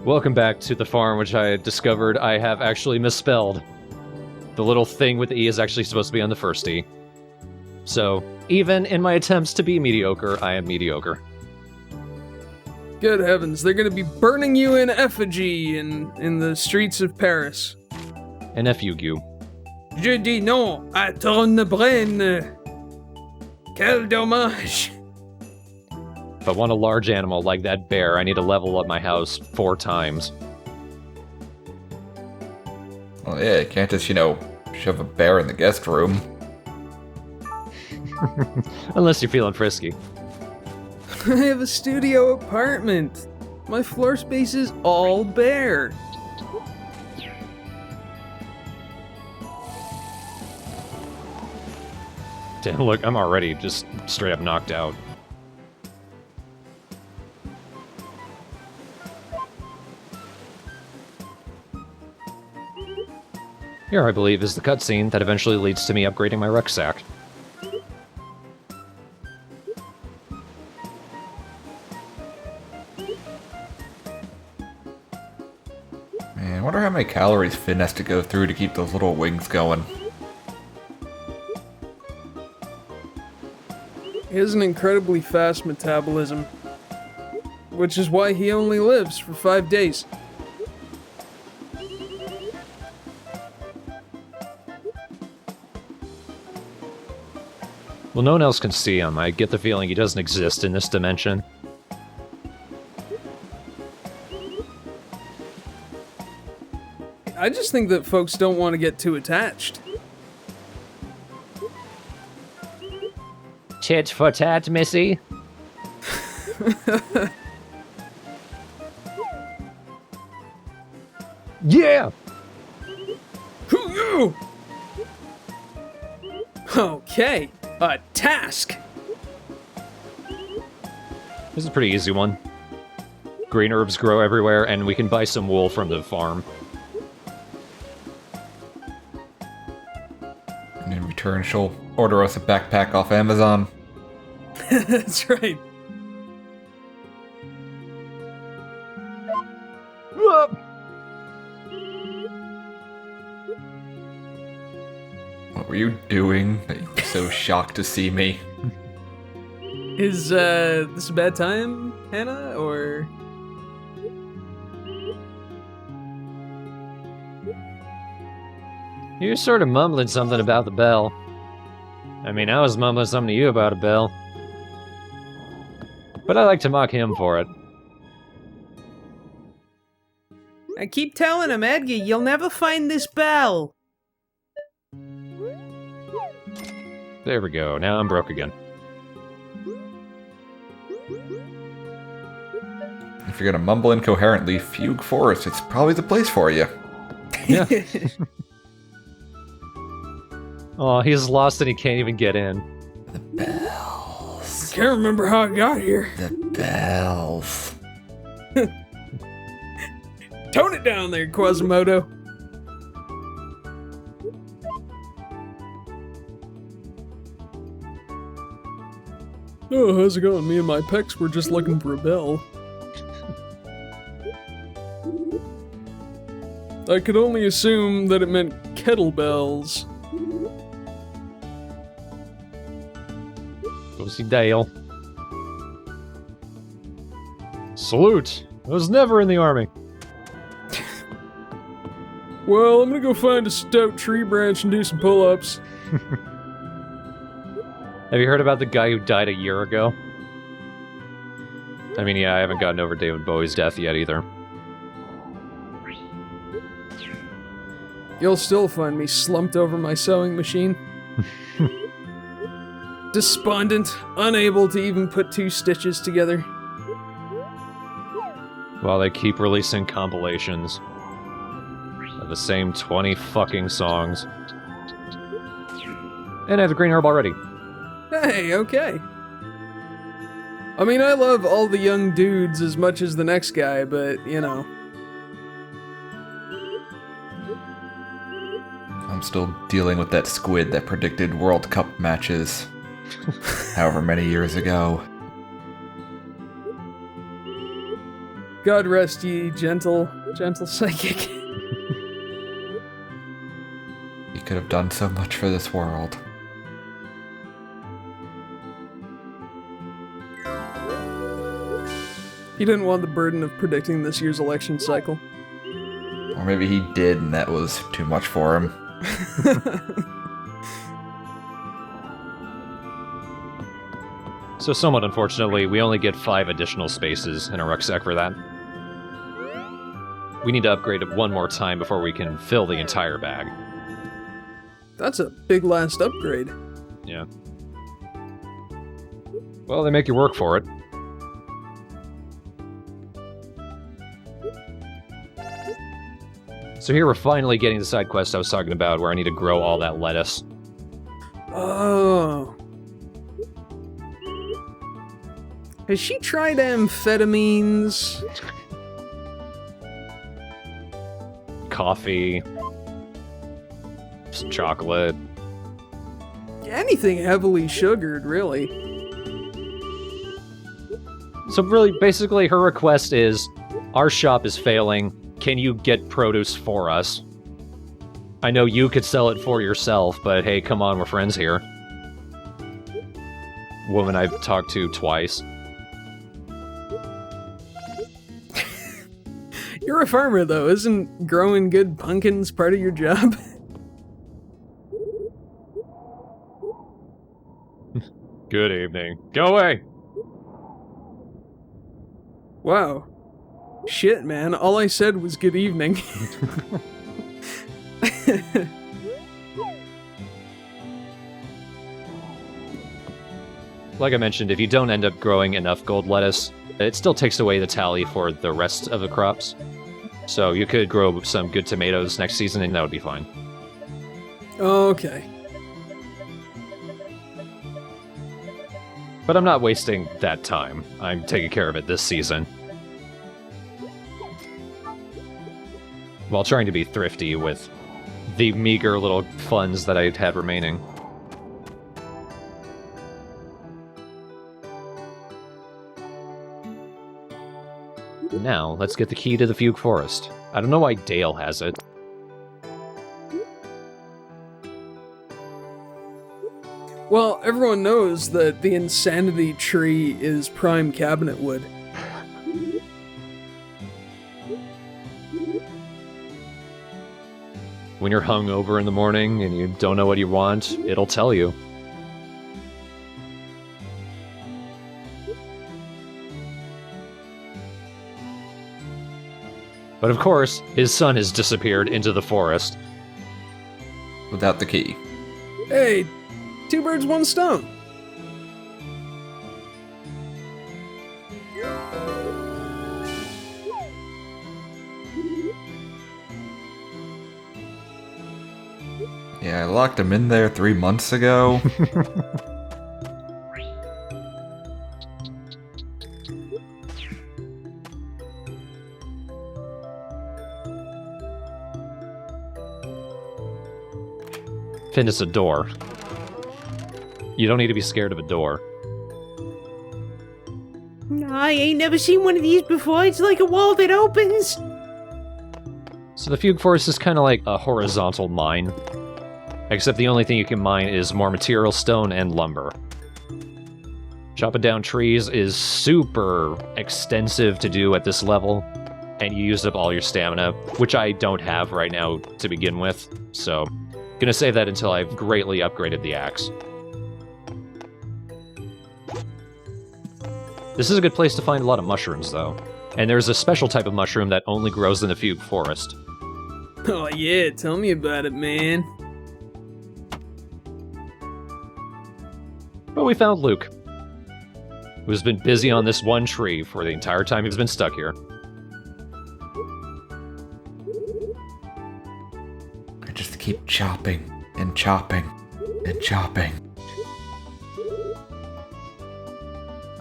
Welcome back to the farm, which I discovered I have actually misspelled. The little thing with the E is actually supposed to be on the first E. So, even in my attempts to be mediocre, I am mediocre. Good heavens, they're gonna be burning you in effigy in the streets of Paris. And Fugue. Je dis non à ton brain. Quel dommage. If I want a large animal like that bear, I need to level up my house 4 times. Well, yeah, you can't just, shove a bear in the guest room. Unless you're feeling frisky. I have a studio apartment. My floor space is all bare. Damn, look, I'm already just straight up knocked out. Here, I believe, is the cutscene that eventually leads to me upgrading my rucksack. Man, I wonder how many calories Finn has to go through to keep those little wings going. He has an incredibly fast metabolism, which is why he only lives for 5 days. Well, no one else can see him. I get the feeling he doesn't exist in this dimension. I just think that folks don't want to get too attached. Tit for tat, missy. Yeah! Hoo-yoo! Okay, a task! This is a pretty easy one. Green herbs grow everywhere, and we can buy some wool from the farm. And in return, she'll order us a backpack off Amazon. That's right. What were you doing that you were so shocked to see me? Is this a bad time, Hannah, or...? You're sort of mumbling something about the bell. I mean, I was mumbling something to you about a bell. But I like to mock him for it. I keep telling him, Edgar, you'll never find this bell. There we go, now I'm broke again. If you're gonna mumble incoherently, Fugue Forest, it's probably the place for you. Yeah. Oh, he's lost and he can't even get in. The bells. Can't remember how I got here. The bells. Tone it down there, Quasimodo. Oh, how's it going? Me and my pecs were just looking for a bell. I could only assume that it meant kettlebells. Go see Dale. Salute! I was never in the army. Well, I'm gonna go find a stout tree branch and do some pull-ups. Have you heard about the guy who died a year ago? I mean, yeah, I haven't gotten over David Bowie's death yet either. You'll still find me slumped over my sewing machine. Despondent, unable to even put 2 stitches together. While they keep releasing compilations of the same 20 fucking songs. And I have the green herb already. Hey, okay. I mean, I love all the young dudes as much as the next guy, but, you know. I'm still dealing with that squid that predicted World Cup matches however many years ago. God rest ye, gentle psychic. He could have done so much for this world. He didn't want the burden of predicting this year's election cycle. Or maybe he did and that was too much for him. So somewhat unfortunately, we only get 5 additional spaces in a rucksack for that. We need to upgrade it one more time before we can fill the entire bag. That's a big last upgrade. Yeah. Well, they make you work for it. So here we're finally getting the side quest I was talking about, where I need to grow all that lettuce. Oh. Has she tried amphetamines? Coffee. Some chocolate. Anything heavily sugared, really. So really, basically, her request is, our shop is failing. Can you get produce for us? I know you could sell it for yourself, but hey, come on, we're friends here. Woman I've talked to twice. You're a farmer, though. Isn't growing good pumpkins part of your job? Good evening. Go away! Wow. Shit, man. All I said was good evening. Like I mentioned, if you don't end up growing enough gold lettuce, it still takes away the tally for the rest of the crops. So you could grow some good tomatoes next season and that would be fine. Okay. But I'm not wasting that time. I'm taking care of it this season. While trying to be thrifty with the meager little funds that I have remaining. Now, let's get the key to the Fugue Forest. I don't know why Dale has it. Well, everyone knows that the insanity tree is prime cabinet wood. When you're hungover in the morning and you don't know what you want, it'll tell you. But of course, his son has disappeared into the forest. Without the key. Hey, 2 birds, 1 stone. Yeah, I locked him in there 3 months ago. Finn, it's a door. You don't need to be scared of a door. I ain't never seen one of these before. It's like a wall that opens. So the Fugue Forest is kind of like a horizontal mine. Except the only thing you can mine is more material, stone, and lumber. Chopping down trees is super extensive to do at this level, and you use up all your stamina, which I don't have right now to begin with, so gonna save that until I've greatly upgraded the axe. This is a good place to find a lot of mushrooms, though. And there's a special type of mushroom that only grows in the Fugue Forest. Oh yeah, tell me about it, man. But we found Luke, who's been busy on this one tree for the entire time he's been stuck here. I just keep chopping and chopping and chopping.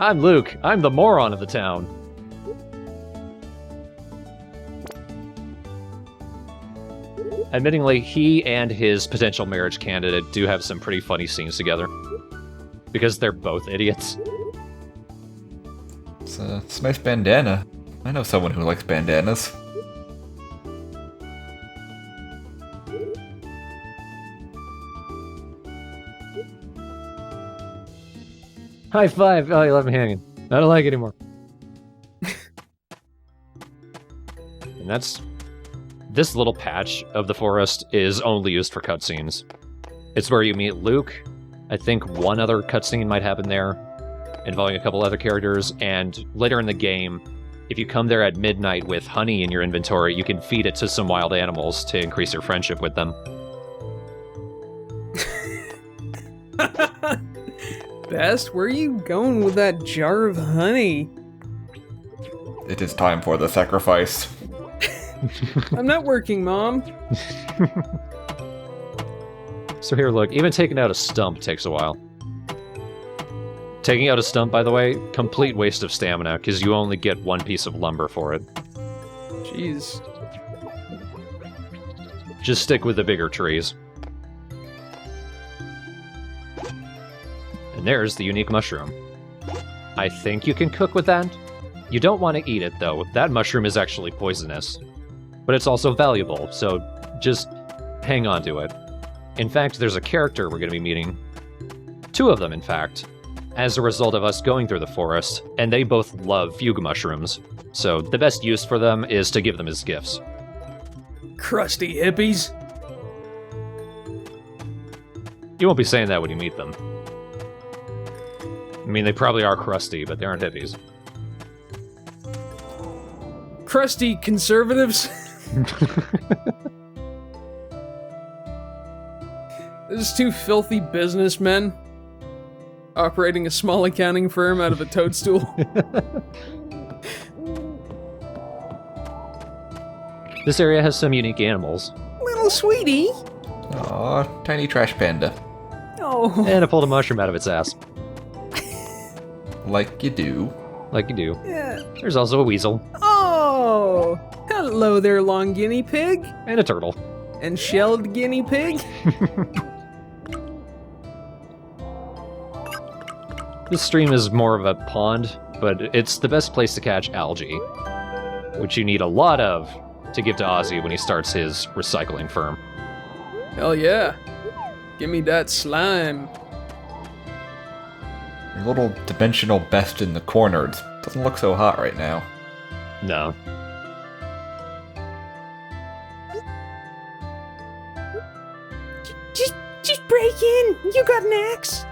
I'm Luke. I'm the moron of the town. Admittingly, he and his potential marriage candidate do have some pretty funny scenes together. Because they're both idiots. It's a nice bandana. I know someone who likes bandanas. High five! Oh, you left me hanging. I don't like it anymore. And that's... This little patch of the forest is only used for cutscenes. It's where you meet Luke. I think one other cutscene might happen there, involving a couple other characters, and later in the game, if you come there at midnight with honey in your inventory, you can feed it to some wild animals to increase your friendship with them. Best, where are you going with that jar of honey? It is time for the sacrifice. I'm not working, Mom. So here, look, even taking out a stump takes a while. Taking out a stump, by the way, complete waste of stamina, because you only get one piece of lumber for it. Jeez. Just stick with the bigger trees. And there's the unique mushroom. I think you can cook with that. You don't want to eat it, though. That mushroom is actually poisonous. But it's also valuable, so just hang on to it. In fact, there's a character we're going to be meeting. Two of them, in fact, as a result of us going through the forest, and they both love fugue mushrooms. So the best use for them is to give them as gifts. Crusty hippies. You won't be saying that when you meet them. I mean, they probably are crusty, but they aren't hippies. Crusty conservatives. There's two filthy businessmen operating a small accounting firm out of a toadstool. This area has some unique animals. Little sweetie. Aw, tiny trash panda. Oh. And I pulled a mushroom out of its ass. Like you do. Like you do. Yeah. There's also a weasel. Oh. Hello there, long guinea pig. And a turtle. And shelled guinea pig. This stream is more of a pond, but it's the best place to catch algae, which you need a lot of to give to Ozzy when he starts his recycling firm. Hell yeah. Give me that slime. Your little dimensional best in the corner doesn't look so hot right now. No. Just break in. You got an axe.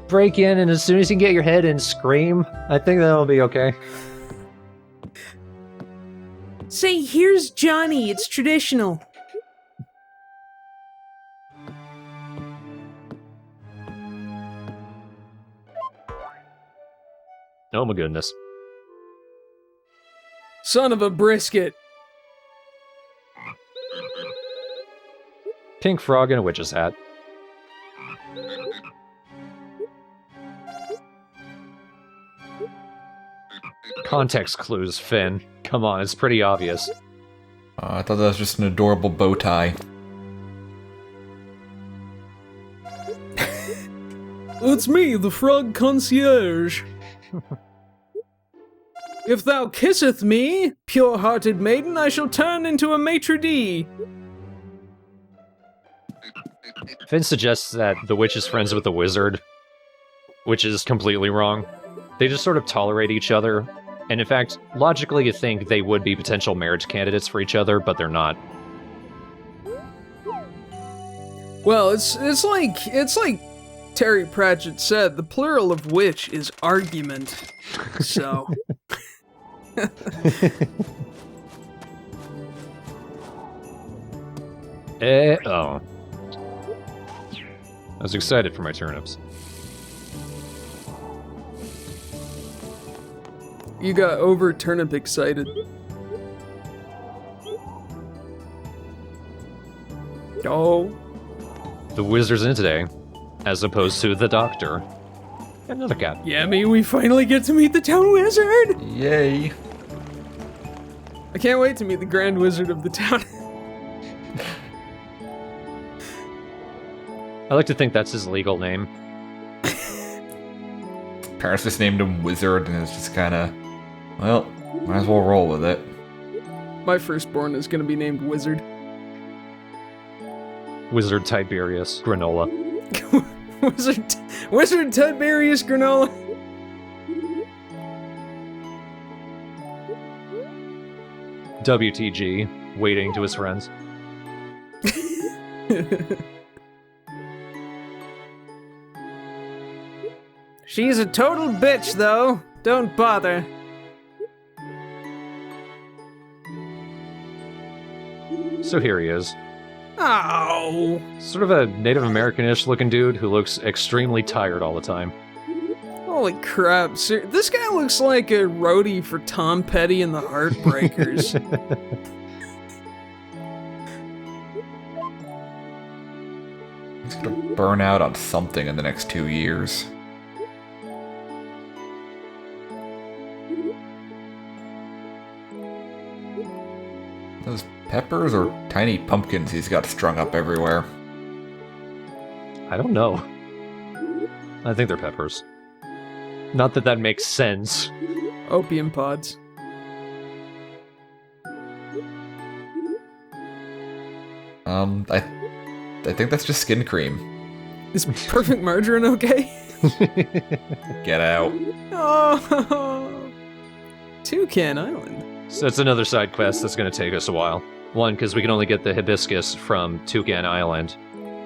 Break in, and as soon as you can get your head in, scream. I think that'll be okay. Say, here's Johnny. It's traditional. Oh my goodness. Son of a brisket. Pink frog in a witch's hat. Context clues, Finn. Come on, it's pretty obvious. I thought that was just an adorable bow tie. It's me, the frog concierge. If thou kisseth me, pure-hearted maiden, I shall turn into a maitre d'. Finn suggests that the witch is friends with the wizard, which is completely wrong. They just sort of tolerate each other, and in fact, logically you think they would be potential marriage candidates for each other, but they're not. Well, it's like Terry Pratchett said, the plural of witch is argument. So. Oh. I was excited for my turnips. You got over turnip excited. Oh. The wizard's in today, as opposed to the doctor. And another cat. Yeah, we finally get to meet the town wizard! Yay! I can't wait to meet the grand wizard of the town. I like to think that's his legal name. parents just named him Wizard, and it's just kind of, well, might as well roll with it. My firstborn is gonna be named Wizard. Wizard Tiberius Granola. Wizard Tiberius Granola. WTG, waiting to his friends. She's a total bitch, though. Don't bother. So here he is. Oh. Sort of a Native American-ish looking dude who looks extremely tired all the time. Holy crap. This guy looks like a roadie for Tom Petty and the Heartbreakers. He's gonna burn out on something in the next 2 years. Those peppers or tiny pumpkins he's got strung up everywhere? I don't know. I think they're peppers. Not that that makes sense. Opium pods. I think that's just skin cream. Is perfect margarine okay? Get out. Oh, Toucan Island. So it's another side quest that's going to take us a while. One, because we can only get the hibiscus from Toucan Island,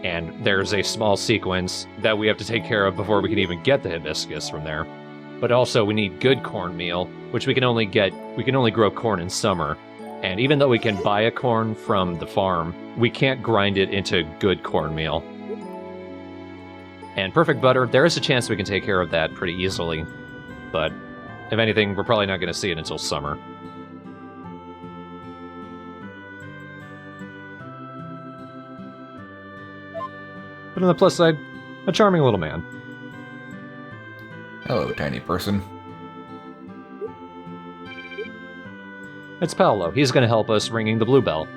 and there's a small sequence that we have to take care of before we can even get the hibiscus from there. But also, we need good cornmeal, which we can only grow corn in summer. And even though we can buy a corn from the farm, we can't grind it into good cornmeal. And perfect butter, there is a chance we can take care of that pretty easily. But if anything, we're probably not going to see it until summer. But on the plus side, a charming little man. Hello, tiny person. It's Paolo. He's going to help us ringing the blue bell.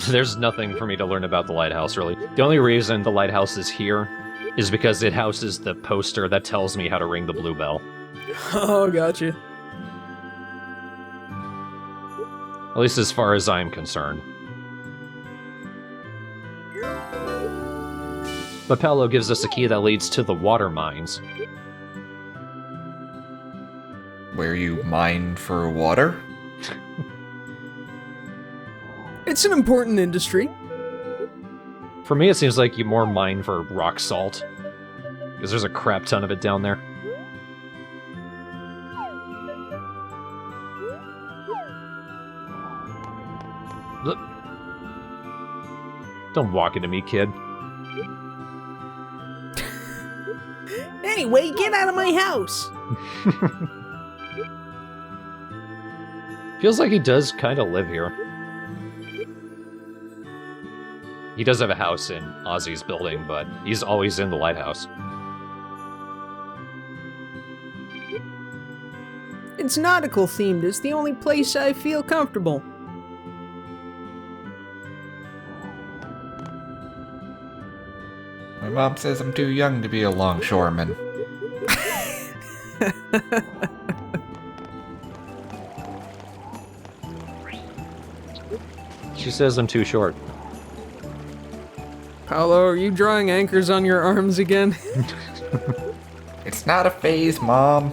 There's nothing for me to learn about the lighthouse, really. The only reason the lighthouse is here is because it houses the poster that tells me how to ring the blue bell. Oh, gotcha. At least as far as I'm concerned. But Paolo gives us a key that leads to the water mines. Where you mine for water? It's an important industry. For me, it seems like you more mine for rock salt. Because there's a crap ton of it down there. Look. Don't walk into me, kid. Anyway, get out of my house. Feels like he does kind of live here. He does have a house in Ozzy's building, but he's always in the lighthouse. It's nautical themed. It's the only place I feel comfortable. My mom says I'm too young to be a longshoreman. She says I'm too short. Paolo, are you drawing anchors on your arms again? It's not a phase, Mom.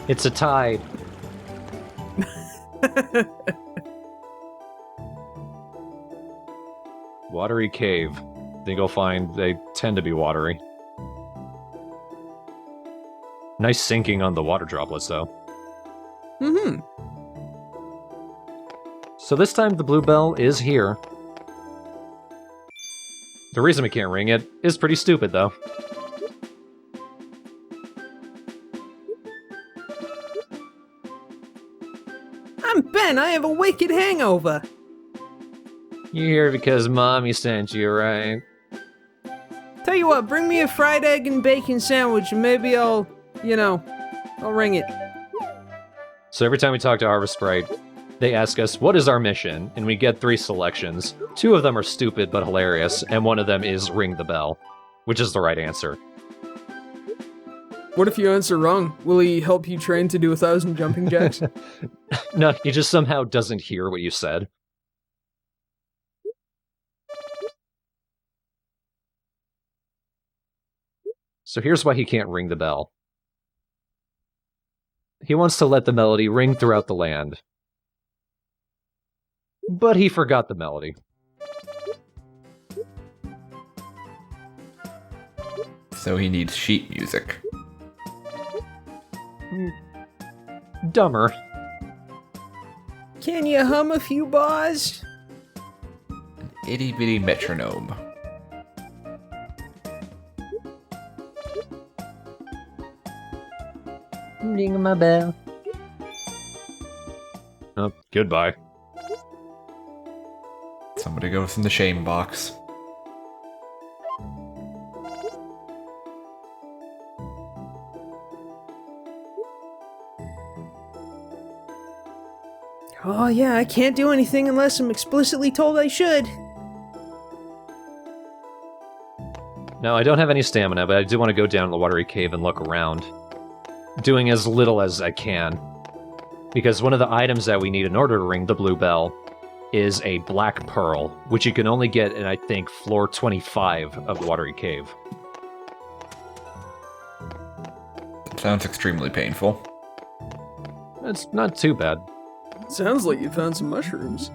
It's a tide. Watery cave. I think you'll find they tend to be watery. Nice sinking on the water droplets, though. Mm-hmm. So this time the blue bell is here. The reason we can't ring it is pretty stupid, though. I'm Ben. I have a wicked hangover. You're here because Mommy sent you, right? Tell you what, bring me a fried egg and bacon sandwich and maybe I'll ring it. So every time we talk to Harvest Sprite, they ask us, what is our mission? And we get 3 selections. 2 of them are stupid but hilarious, and one of them is ring the bell, which is the right answer. What if you answer wrong? Will he help you train to do 1,000 jumping jacks? No, he just somehow doesn't hear what you said. So here's why he can't ring the bell. He wants to let the melody ring throughout the land. But he forgot the melody. So he needs sheet music. Dumber. Can you hum a few bars? An itty-bitty metronome. Ring my bell. Oh, goodbye. Somebody goes in the shame box. Oh yeah, I can't do anything unless I'm explicitly told I should. Now, I don't have any stamina, but I do want to go down the Watery Cave and look around. Doing as little as I can. Because one of the items that we need in order to ring the blue bell is a black pearl, which you can only get in, I think, floor 25 of Watery Cave. That sounds extremely painful. It's not too bad. Sounds like you found some mushrooms.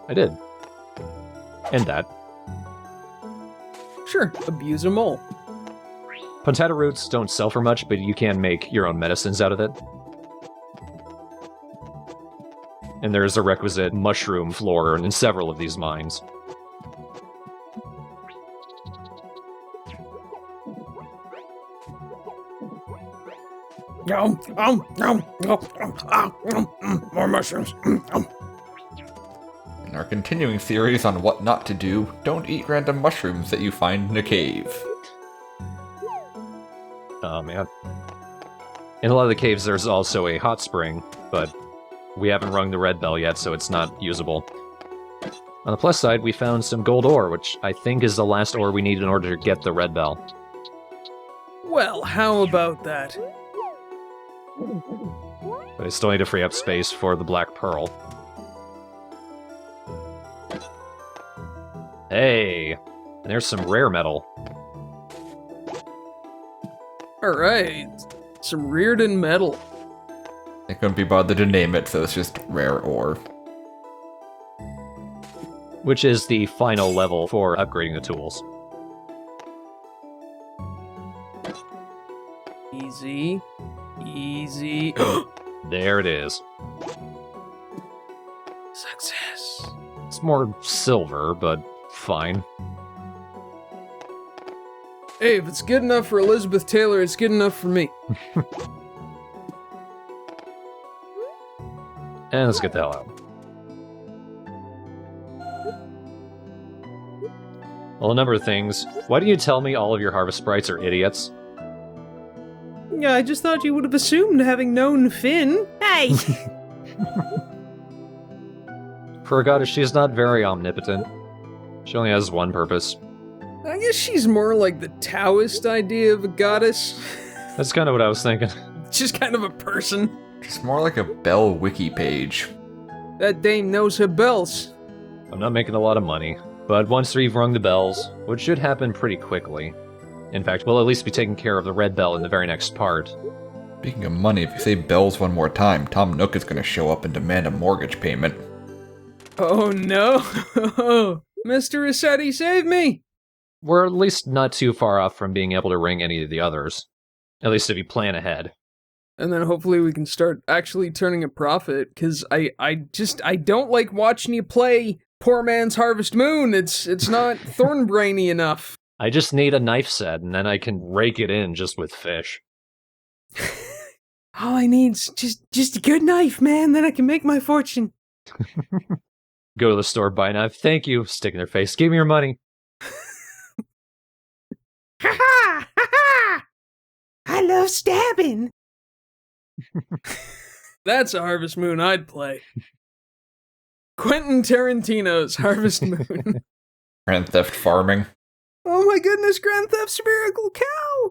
I did. And that. Sure, abuse them all. Potato roots don't sell for much, but you can make your own medicines out of it. And there's a requisite mushroom floor in several of these mines. More mushrooms. In our continuing series on what not to do, don't eat random mushrooms that you find in a cave. Oh, man. In a lot of the caves, there's also a hot spring, but we haven't rung the red bell yet, so it's not usable. On the plus side, we found some gold ore, which I think is the last ore we need in order to get the red bell. Well, how about that? But I still need to free up space for the black pearl. Hey! And there's some rare metal. Alright, some Reardon metal. They couldn't be bothered to name it, so it's just rare ore. Which is the final level for upgrading the tools. Easy. Easy. There it is. Success. It's more silver, but fine. Hey, if it's good enough for Elizabeth Taylor, it's good enough for me. And let's get the hell out. Well, a number of things. Why do you tell me all of your harvest sprites are idiots? Yeah, I just thought you would have assumed, having known Finn. Hey! For a goddess, she's not very omnipotent. She only has one purpose. I guess she's more like the Taoist idea of a goddess. That's kind of what I was thinking. Just kind of a person. Just more like a Bell wiki page. That dame knows her bells. I'm not making a lot of money, but once we've rung the bells, which should happen pretty quickly. In fact, we'll at least be taking care of the red bell in the very next part. Speaking of money, if you say bells one more time, Tom Nook is going to show up and demand a mortgage payment. Oh no! Mr. Rossetti, save me! We're at least not too far off from being able to ring any of the others. At least if you plan ahead. And then hopefully we can start actually turning a profit, because I don't like watching you play Poor Man's Harvest Moon. It's not thorn-brainy enough. I just need a knife set, and then I can rake it in just with fish. All I need's just a good knife, man, then I can make my fortune. Go to the store, buy a knife. Thank you. Stick in their face. Give me your money. ha ha! I love stabbing. That's a Harvest Moon I'd play. Quentin Tarantino's Harvest Moon. Grand Theft Farming. Oh my goodness, Grand Theft's Miracle Cow!